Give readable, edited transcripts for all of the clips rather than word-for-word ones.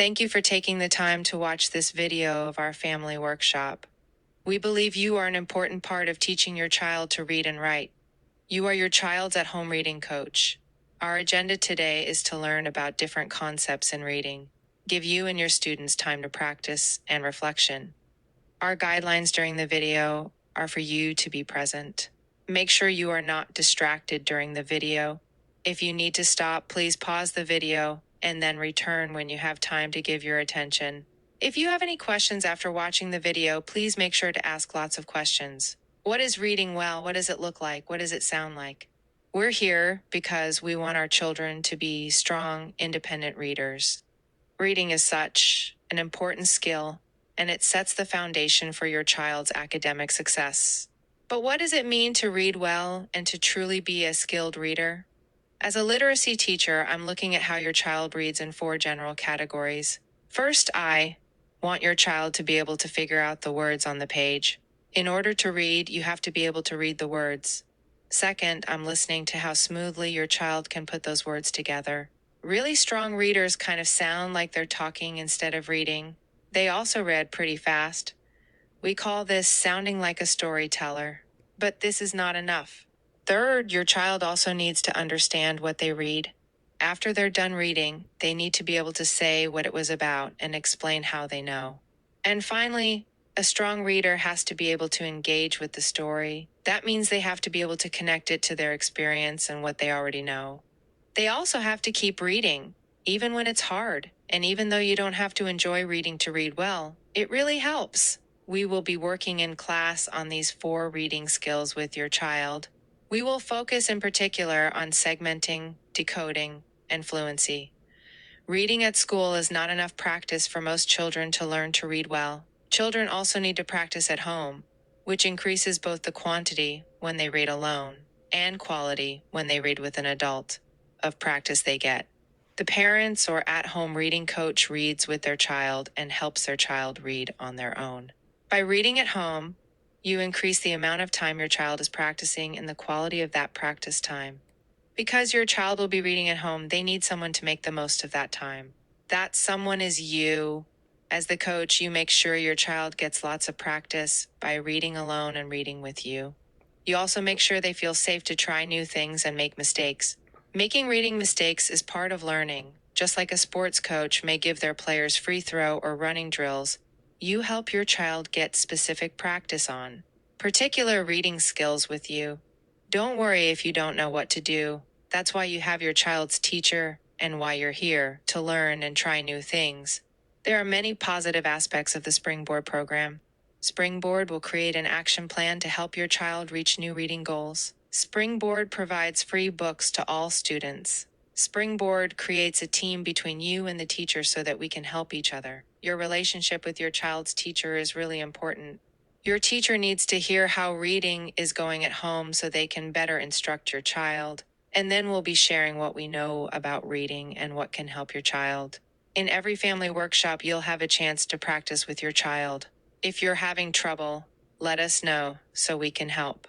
Thank you for taking the time to watch this video of our family workshop. We believe you are an important part of teaching your child to read and write. You are your child's at-home reading coach. Our agenda today is to learn about different concepts in reading, give you and your students time to practice and reflection. Our guidelines during the video are for you to be present. Make sure you are not distracted during the video. If you need to stop, please pause the video and then return when you have time to give your attention. If you have any questions after watching the video, please make sure to ask lots of questions. What is reading well? What does it look like? What does it sound like? We're here because we want our children to be strong, independent readers. Reading is such an important skill, and it sets the foundation for your child's academic success. But what does it mean to read well and to truly be a skilled reader? As a literacy teacher, I'm looking at how your child reads in 4 general categories. First, I want your child to be able to figure out the words on the page. In order to read, you have to be able to read the words. Second, I'm listening to how smoothly your child can put those words together. Really strong readers kind of sound like they're talking instead of reading. They also read pretty fast. We call this sounding like a storyteller. But this is not enough. Third, your child also needs to understand what they read. After they're done reading, they need to be able to say what it was about and explain how they know. And finally, a strong reader has to be able to engage with the story. That means they have to be able to connect it to their experience and what they already know. They also have to keep reading, even when it's hard. And even though you don't have to enjoy reading to read well, it really helps. We will be working in class on these 4 reading skills with your child. We will focus in particular on segmenting, decoding, and fluency. Reading at school is not enough practice for most children to learn to read well. Children also need to practice at home, which increases both the quantity when they read alone and quality when they read with an adult of practice they get. The parents or at-home reading coach reads with their child and helps their child read on their own. By reading at home, you increase the amount of time your child is practicing and the quality of that practice time. Because your child will be reading at home, they need someone to make the most of that time. That someone is you. As the coach, you make sure your child gets lots of practice by reading alone and reading with you. You also make sure they feel safe to try new things and make mistakes. Making reading mistakes is part of learning. Just like a sports coach may give their players free throw or running drills, you help your child get specific practice on particular reading skills with you. Don't worry if you don't know what to do. That's why you have your child's teacher and why you're here, to learn and try new things. There are many positive aspects of the Springboard program. Springboard will create an action plan to help your child reach new reading goals. Springboard provides free books to all students. Springboard creates a team between you and the teacher so that we can help each other. Your relationship with your child's teacher is really important. Your teacher needs to hear how reading is going at home so they can better instruct your child. And then we'll be sharing what we know about reading and what can help your child. In every family workshop, you'll have a chance to practice with your child. If you're having trouble, let us know so we can help.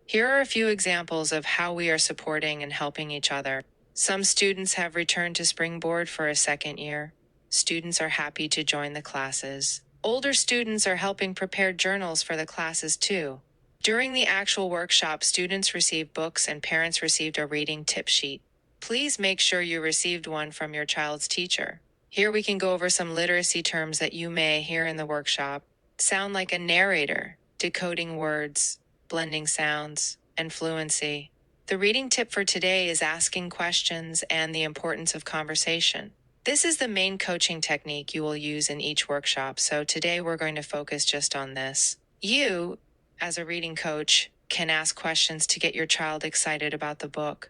Here are a few examples of how we are supporting and helping each other. Some students have returned to Springboard for a second year. Students are happy to join the classes. Older students are helping prepare journals for the classes too. During the actual workshop, students received books and parents received a reading tip sheet. Please make sure you received one from your child's teacher. Here we can go over some literacy terms that you may hear in the workshop. Sound like a narrator, decoding words, blending sounds, and fluency. The reading tip for today is asking questions and the importance of conversation. This is the main coaching technique you will use in each workshop, so today we're going to focus just on this. You, as a reading coach, can ask questions to get your child excited about the book.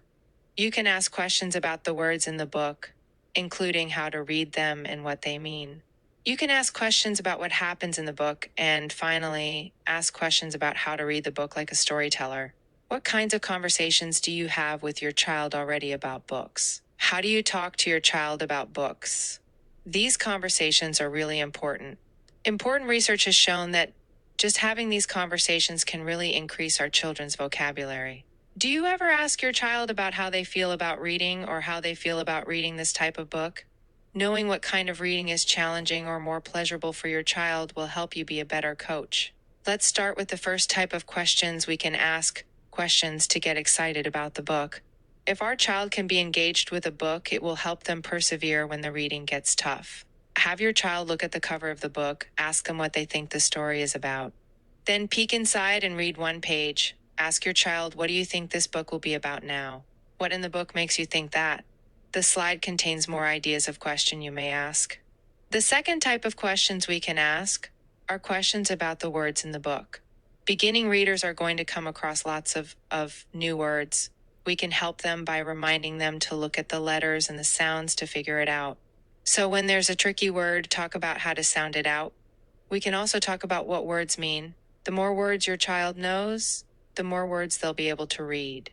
You can ask questions about the words in the book, including how to read them and what they mean. You can ask questions about what happens in the book, and finally, ask questions about how to read the book like a storyteller. What kinds of conversations do you have with your child already about books? How do you talk to your child about books? These conversations are really important. Important research has shown that just having these conversations can really increase our children's vocabulary. Do you ever ask your child about how they feel about reading or how they feel about reading this type of book? Knowing what kind of reading is challenging or more pleasurable for your child will help you be a better coach. Let's start with the first type of questions we can ask, questions to get excited about the book. If our child can be engaged with a book, it will help them persevere when the reading gets tough. Have your child look at the cover of the book, ask them what they think the story is about. Then peek inside and read one page. Ask your child, what do you think this book will be about now? What in the book makes you think that? The slide contains more ideas of question you may ask. The second type of questions we can ask are questions about the words in the book. Beginning readers are going to come across lots of new words. We can help them by reminding them to look at the letters and the sounds to figure it out. So when there's a tricky word, talk about how to sound it out. We can also talk about what words mean. The more words your child knows, the more words they'll be able to read.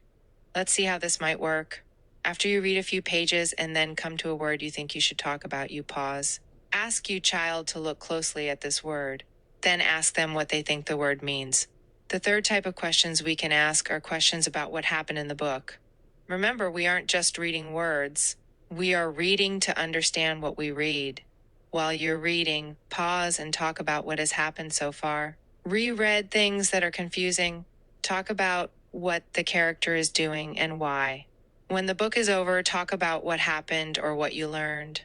Let's see how this might work. After you read a few pages and then come to a word you think you should talk about, you pause. Ask your child to look closely at this word. Then ask them what they think the word means. The third type of questions we can ask are questions about what happened in the book. Remember, we aren't just reading words. We are reading to understand what we read. While you're reading, pause and talk about what has happened so far. Reread things that are confusing. Talk about what the character is doing and why. When the book is over, talk about what happened or what you learned.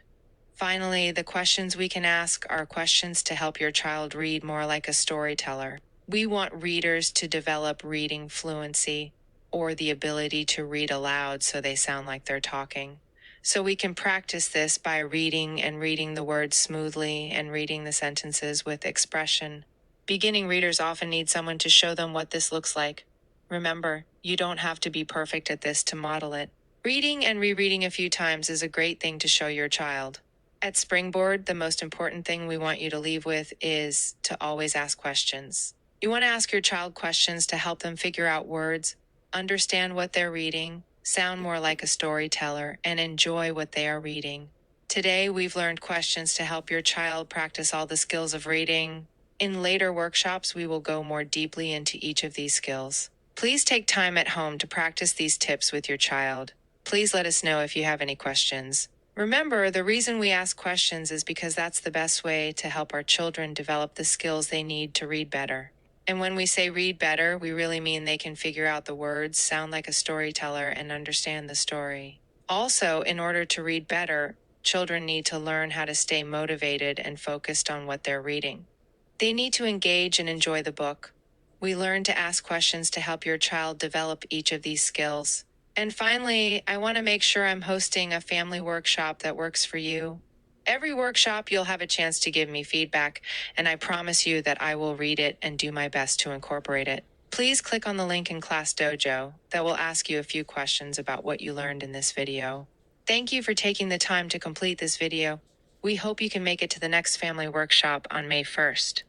Finally, the questions we can ask are questions to help your child read more like a storyteller. We want readers to develop reading fluency or the ability to read aloud so they sound like they're talking. So we can practice this by reading the words smoothly and reading the sentences with expression. Beginning readers often need someone to show them what this looks like. Remember, you don't have to be perfect at this to model it. Reading and rereading a few times is a great thing to show your child. At Springboard, the most important thing we want you to leave with is to always ask questions. You want to ask your child questions to help them figure out words, understand what they're reading, sound more like a storyteller, and enjoy what they are reading. Today, we've learned questions to help your child practice all the skills of reading. In later workshops, we will go more deeply into each of these skills. Please take time at home to practice these tips with your child. Please let us know if you have any questions. Remember, the reason we ask questions is because that's the best way to help our children develop the skills they need to read better. And when we say read better, we really mean they can figure out the words, sound like a storyteller, and understand the story. Also, in order to read better, children need to learn how to stay motivated and focused on what they're reading. They need to engage and enjoy the book. We learn to ask questions to help your child develop each of these skills. And finally, I want to make sure I'm hosting a family workshop that works for you. Every workshop, you'll have a chance to give me feedback, and I promise you that I will read it and do my best to incorporate it. Please click on the link in Class Dojo that will ask you a few questions about what you learned in this video. Thank you for taking the time to complete this video. We hope you can make it to the next family workshop on May 1st.